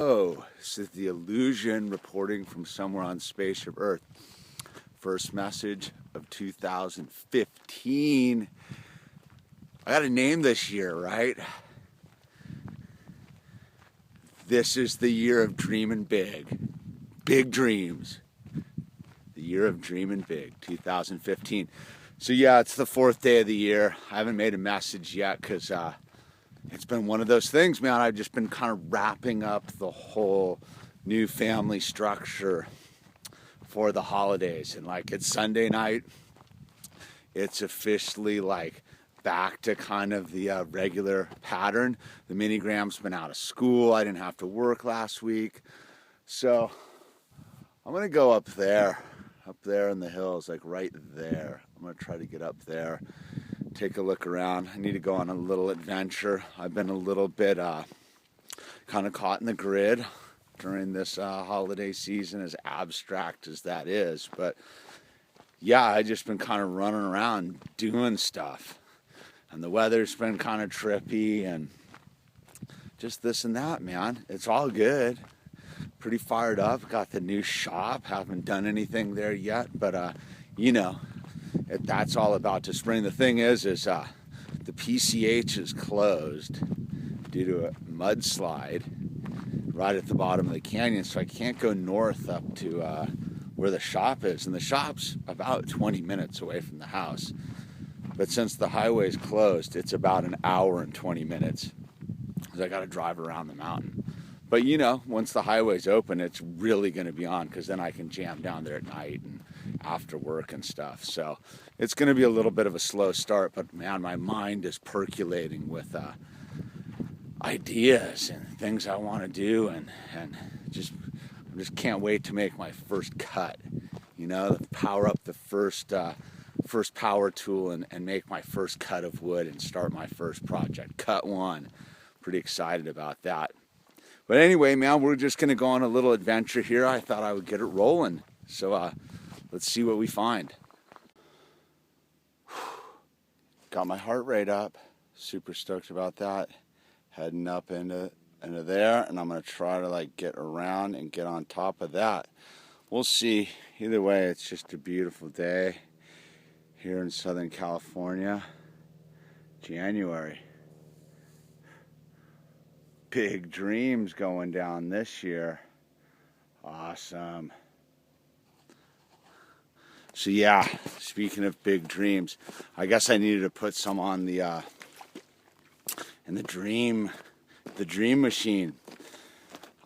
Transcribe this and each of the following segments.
Oh, this is the Illusion reporting from somewhere on Spaceship Earth. First message of 2015. I got a name this year, right? This is the year of dreaming big. Big dreams. The year of dreaming big, 2015. So yeah, it's the fourth day of the year. I haven't made a message yet because it's been one of those things, man. I've just been kind of wrapping up the whole new family structure for the holidays. And like, it's Sunday night. It's officially like back to kind of the regular pattern. The mini Graham's been out of school. I didn't have to work last week. So I'm going to go up there in the hills, like right there. I'm going to try to get up there, take a look around. I need to go on a little adventure. I've been a little bit kind of caught in the grid during this holiday season, as abstract as that is. But yeah, I just been kind of running around doing stuff. And the weather's been kind of trippy and just this and that, man. It's all good. Pretty fired up. Got the new shop. Haven't done anything there yet, but you know, that's all about to spring. The thing is the PCH is closed due to a mudslide right at the bottom of the canyon, so I can't go north up to where the shop is, and the shop's about 20 minutes away from the house. But since the highway's closed, it's about an hour and 20 minutes because I got to drive around the mountain. But you know, once the highway's open, it's really going to be on, because then I can jam down there at night and after work and stuff. So it's going to be a little bit of a slow start, but man, my mind is percolating with ideas and things I want to do, and I just can't wait to make my first cut. You know, power up the first power tool and make my first cut of wood and start my first project. Cut one. Pretty excited about that. But anyway, man, we're just going to go on a little adventure here. I thought I would get it rolling. So let's see what we find. Got my heart rate up. Super stoked about that. Heading up into there, and I'm going to try to like get around and get on top of that. We'll see. Either way, it's just a beautiful day here in Southern California. January. Big dreams going down this year. Awesome. So yeah, speaking of big dreams, I guess I needed to put some on the in the dream machine.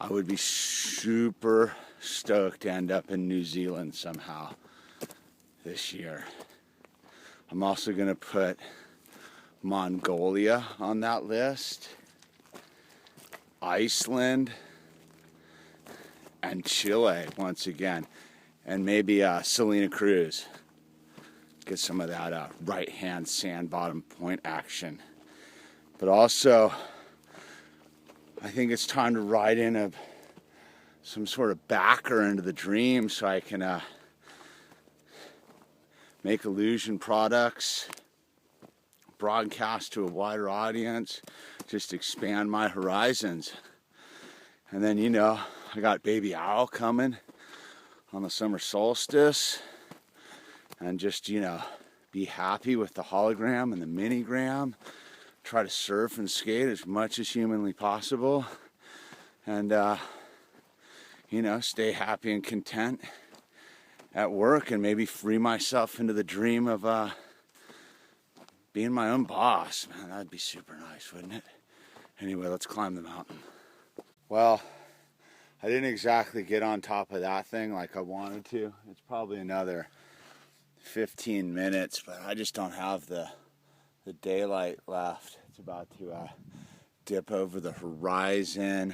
I would be super stoked to end up in New Zealand somehow this year. I'm also going to put Mongolia on that list, Iceland, and Chile once again, and maybe Salina Cruz. Get some of that right-hand sand bottom point action. But also, I think it's time to ride in some sort of backer into the dream so I can make illusion products, broadcast to a wider audience, just expand my horizons. And then, you know, I got Baby Owl coming on the summer solstice, and just, you know, be happy with the hologram and the mini gram. Try to surf and skate as much as humanly possible, and you know, stay happy and content at work, and maybe free myself into the dream of being my own boss. Man, that'd be super nice, wouldn't it? Anyway, let's climb the mountain. Well, I didn't exactly get on top of that thing like I wanted to. It's probably another 15 minutes, but I just don't have the daylight left. It's about to dip over the horizon,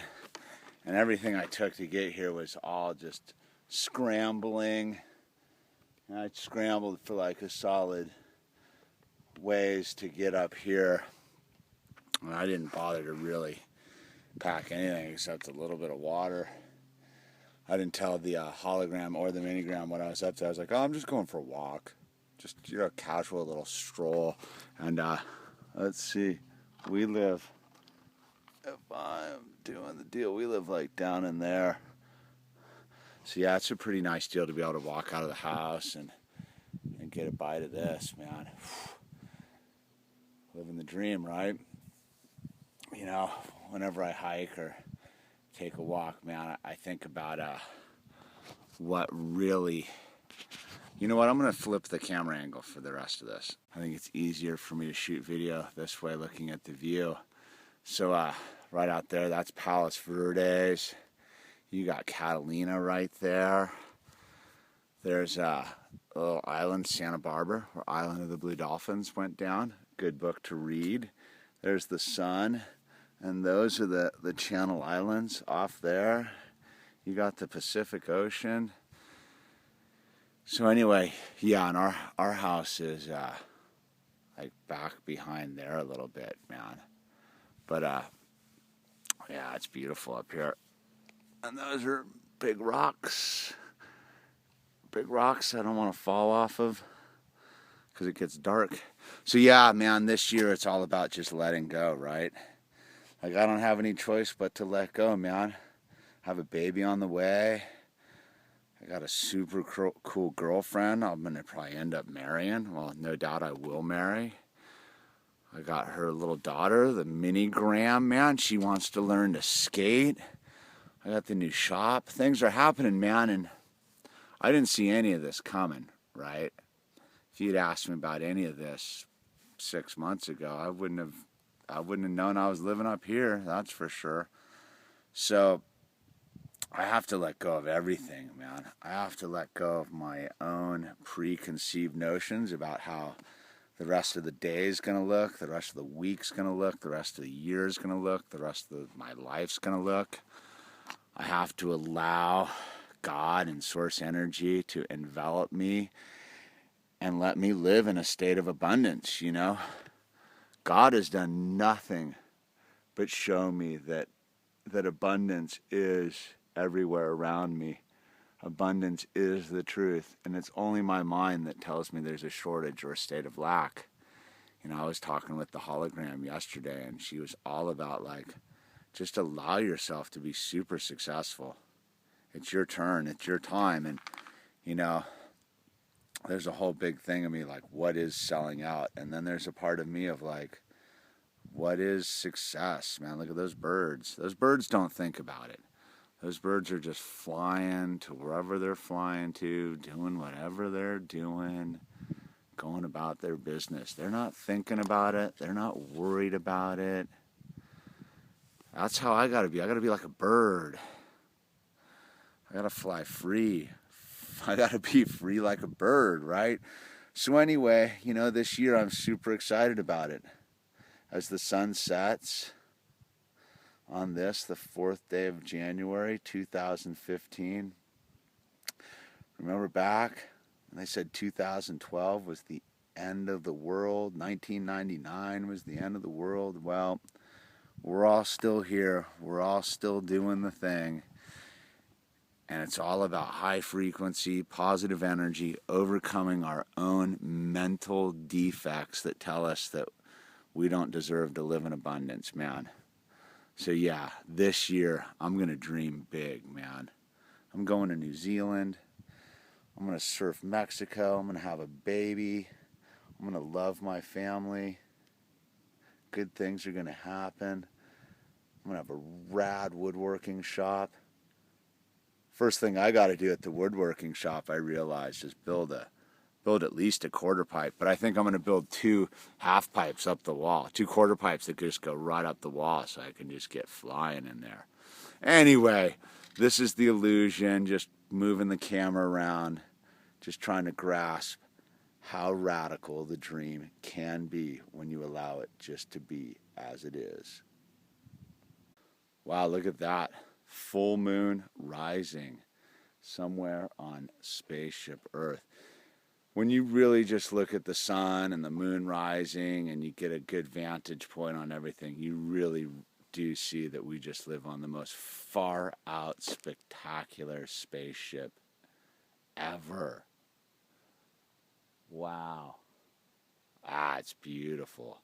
and everything I took to get here was all just scrambling, and I scrambled for like a solid ways to get up here, and I didn't bother to really pack anything except a little bit of water. I didn't tell the hologram or the minigram what I was up to. I was like, oh, I'm just going for a walk. Just, you know, casual little stroll. And let's see, we live, if I'm doing the deal. We live like down in there. So yeah, it's a pretty nice deal to be able to walk out of the house and get a bite of this, man. Living the dream, right? You know, whenever I hike or take a walk, man, I think about what really... You know what, I'm going to flip the camera angle for the rest of this. I think it's easier for me to shoot video this way looking at the view. So right out there, that's Palos Verdes. You got Catalina right there. There's a little island, Santa Barbara, where Island of the Blue Dolphins went down. Good book to read. There's the sun, and those are the Channel Islands off there. You got the Pacific Ocean. So anyway, yeah, and our house is like back behind there a little bit, man. But yeah, it's beautiful up here. And those are big rocks. Big rocks I don't want to fall off of because it gets dark. So yeah, man, this year it's all about just letting go, right? Like I don't have any choice but to let go, man. I have a baby on the way. I got a super cool girlfriend I'm going to probably end up marrying. Well, no doubt I will marry. I got her little daughter, the Mini Graham, man. She wants to learn to skate. I got the new shop. Things are happening, man, and I didn't see any of this coming, right? If you'd asked me about any of this 6 months ago, I wouldn't have known I was living up here, that's for sure. So I have to let go of everything, man. I have to let go of my own preconceived notions about how the rest of the day is going to look, the rest of the week's going to look, the rest of the year's going to look, the rest of my life's going to look. I have to allow God and source energy to envelop me and let me live in a state of abundance, you know? God has done nothing but show me that abundance is everywhere around me. Abundance is the truth, and it's only my mind that tells me there's a shortage or a state of lack. You know, I was talking with the hologram yesterday, and she was all about, like, just allow yourself to be super successful. It's your turn, it's your time, and, you know, there's a whole big thing of me, like, what is selling out? And then there's a part of me of, like, what is success, man? Look at those birds. Those birds don't think about it. Those birds are just flying to wherever they're flying to, doing whatever they're doing, going about their business. They're not thinking about it. They're not worried about it. That's how I got to be. I got to be like a bird. I got to fly free. I got to be free like a bird, right? So anyway, you know, this year I'm super excited about it. As the sun sets on this, the 4th day of January, 2015. Remember back when they said 2012 was the end of the world, 1999 was the end of the world? Well, we're all still here. We're all still doing the thing. And it's all about high frequency, positive energy, overcoming our own mental defects that tell us that we don't deserve to live in abundance, man. So yeah, this year, I'm going to dream big, man. I'm going to New Zealand. I'm going to surf Mexico. I'm going to have a baby. I'm going to love my family. Good things are going to happen. I'm going to have a rad woodworking shop. First thing I got to do at the woodworking shop, I realized, is build at least a quarter pipe. But I think I'm going to build 2 half pipes up the wall. 2 quarter pipes that just go right up the wall so I can just get flying in there. Anyway, this is the illusion, just moving the camera around, just trying to grasp how radical the dream can be when you allow it just to be as it is. Wow, look at that. Full moon rising somewhere on spaceship Earth. When you really just look at the sun and the moon rising and you get a good vantage point on everything, you really do see that we just live on the most far out spectacular spaceship ever. Wow. It's beautiful.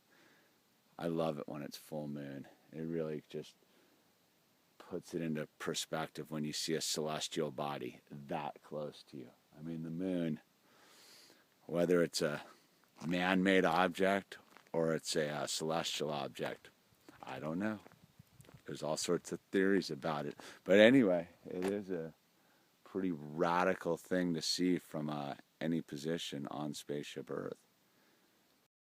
I love it when it's full moon. It really just puts it into perspective when you see a celestial body that close to you. I mean, the moon, whether it's a man-made object or it's a celestial object, I don't know. There's all sorts of theories about it. But anyway, it is a pretty radical thing to see from any position on Spaceship Earth.